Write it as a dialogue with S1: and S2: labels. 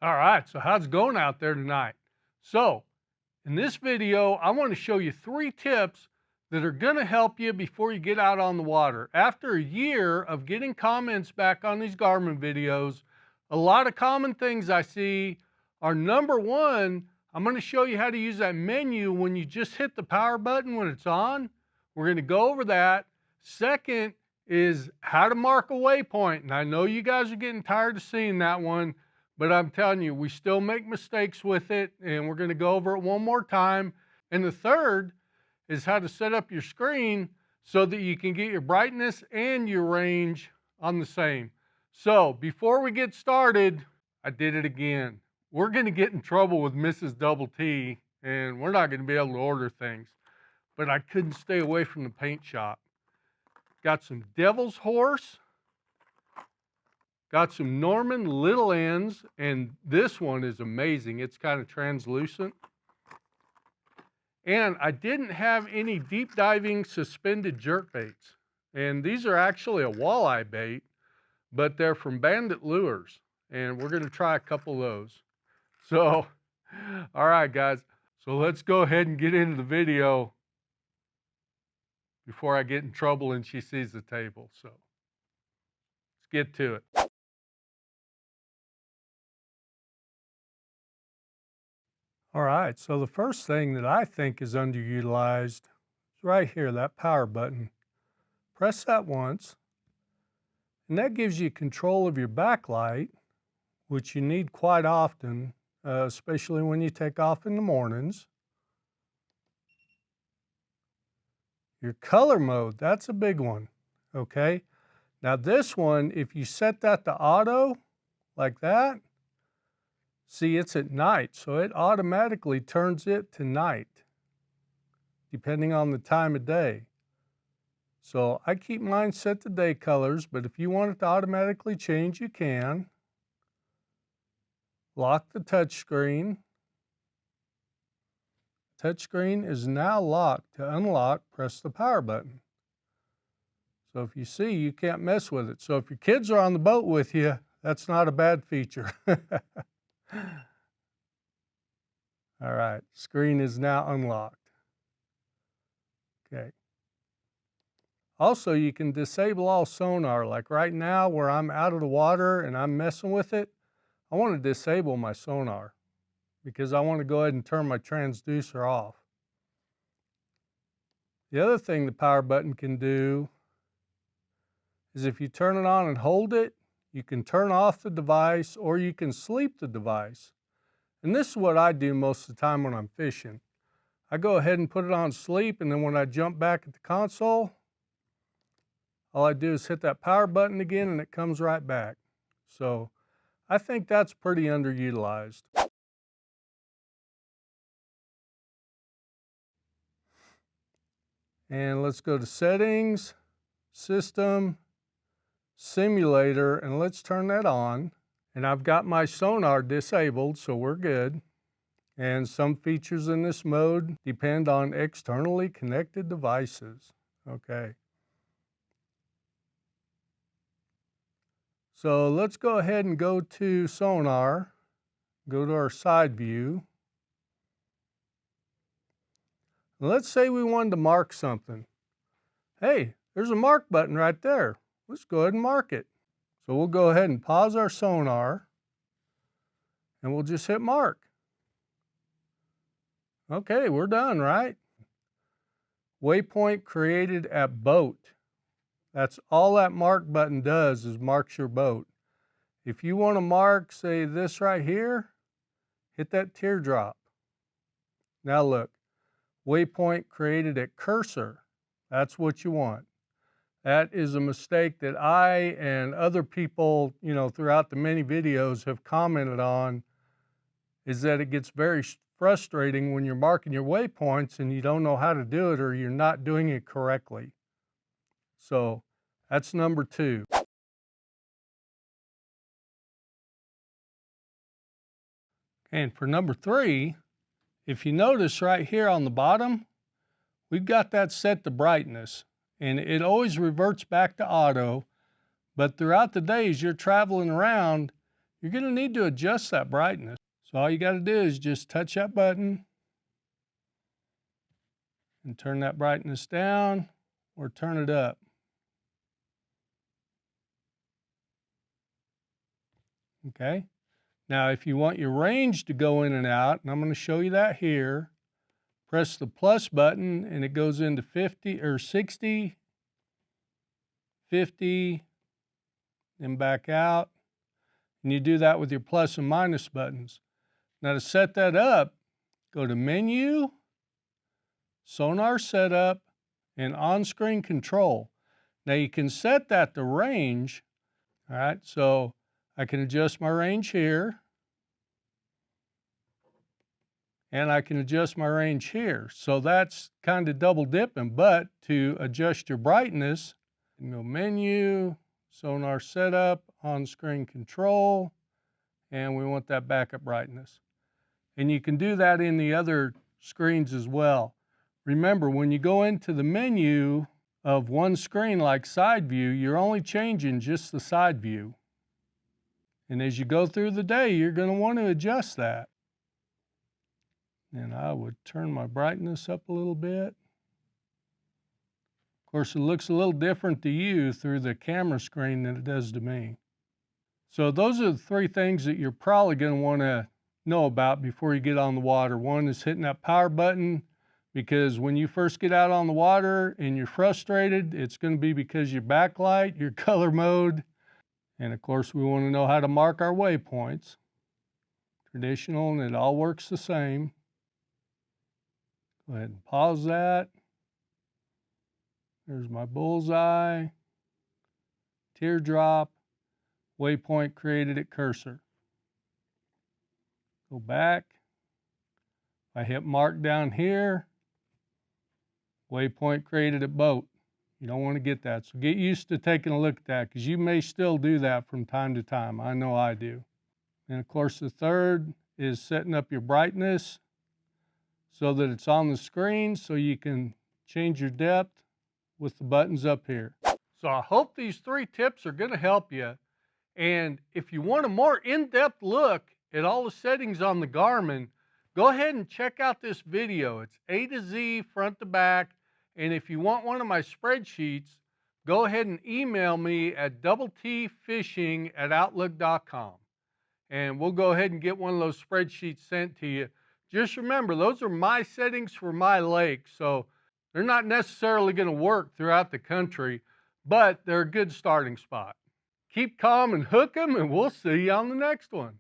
S1: All right, so how's it going out there tonight? So, in this video, I want to show you 3 tips that are going to help you before you get out on the water. After a year of getting comments back on these Garmin videos, a lot of common things I see are number 1, I'm going to show you how to use that menu when you just hit the power button when it's on. We're going to go over that. Second is how to mark a waypoint. And I know you guys are getting tired of seeing that one. But I'm telling you, we still make mistakes with it, and we're going to go over it one more time. And the third is how to set up your screen so that you can get your brightness and your range on the same. So before we get started, I did it again. We're going to get in trouble with Mrs. Double T, and we're not going to be able to order things. But I couldn't stay away from the paint shop. Got some Devil's Horse. Got some Norman little ends, and this one is amazing. It's kind of translucent. And I didn't have any deep diving suspended jerk baits. And these are actually a walleye bait, but they're from Bandit Lures. And we're going to try a couple of those. So, all right, guys. So let's go ahead and get into the video before I get in trouble and she sees the table. So let's get to it. All right, so the first thing that I think is underutilized is right here, that power button. Press that once, and that gives you control of your backlight, which you need quite often, especially when you take off in the mornings. Your color mode, that's a big one, okay? Now this one, if you set that to auto, like that, see, it's at night, so it automatically turns it to night, depending on the time of day. So I keep mine set to day colors, but if you want it to automatically change, you can. Lock the touchscreen. Touchscreen is now locked. To unlock, press the power button. So if you see, you can't mess with it. So if your kids are on the boat with you, that's not a bad feature. All right, screen is now unlocked. Okay. Also, you can disable all sonar. Like right now where I'm out of the water and I'm messing with it, I want to disable my sonar because I want to go ahead and turn my transducer off. The other thing the power button can do is if you turn it on and hold it, you can turn off the device or you can sleep the device. And this is what I do most of the time when I'm fishing. I go ahead and put it on sleep, and then when I jump back at the console, all I do is hit that power button again and it comes right back. So I think that's pretty underutilized. And let's go to Settings, System, Simulator, and let's turn that on. And I've got my sonar disabled, so we're good. And some features in this mode depend on externally connected devices. Okay. So let's go ahead and go to sonar, go to our side view. Let's say we wanted to mark something. Hey, there's a mark button right there. Let's go ahead and mark it. So we'll go ahead and pause our sonar and we'll just hit mark. Okay, we're done, right? Waypoint created at boat. That's all that mark button does is marks your boat. If you want to mark, say this right here, hit that teardrop. Now look, waypoint created at cursor. That's what you want. That is a mistake that I and other people, throughout the many videos have commented on, is that it gets very frustrating when you're marking your waypoints and you don't know how to do it or you're not doing it correctly. So that's number 2. And for number 3, if you notice right here on the bottom, we've got that set to brightness. And it always reverts back to auto, but throughout the days you're traveling around, you're going to need to adjust that brightness. So all you got to do is just touch that button and turn that brightness down or turn it up. Okay. Now, if you want your range to go in and out, and I'm going to show you that here, press the plus button and it goes into 50 or 60, 50, then back out. And you do that with your plus and minus buttons. Now to set that up, go to Menu, Sonar Setup, and On-Screen Control. Now you can set that to range. All right, so I can adjust my range here. And I can adjust my range here. So that's kind of double dipping, but to adjust your brightness, you go Menu, Sonar Setup, On-Screen Control, and we want that backup brightness. And you can do that in the other screens as well. Remember, when you go into the menu of one screen like side view, you're only changing just the side view. And as you go through the day, you're going to want to adjust that. And I would turn my brightness up a little bit. Of course, it looks a little different to you through the camera screen than it does to me. So those are the three things that you're probably going to want to know about before you get on the water. One is hitting that power button, because when you first get out on the water and you're frustrated, it's going to be because your backlight, your color mode, and of course we want to know how to mark our waypoints. Traditional, and it all works the same. Go ahead and pause that. There's my bullseye, teardrop, waypoint created at cursor. Go back. I hit mark down here. Waypoint created at boat. You don't want to get that. So get used to taking a look at that, because you may still do that from time to time. I know I do. And of course the third is setting up your brightness so that it's on the screen so you can change your depth with the buttons up here. So I hope these three tips are going to help you. And if you want a more in-depth look at all the settings on the Garmin, go ahead and check out this video. It's A to Z, front to back. And if you want one of my spreadsheets, go ahead and email me at doubletfishing@outlook.com. And we'll go ahead and get one of those spreadsheets sent to you. Just remember, those are my settings for my lake. So they're not necessarily going to work throughout the country, but they're a good starting spot. Keep calm and hook 'em, and we'll see you on the next one.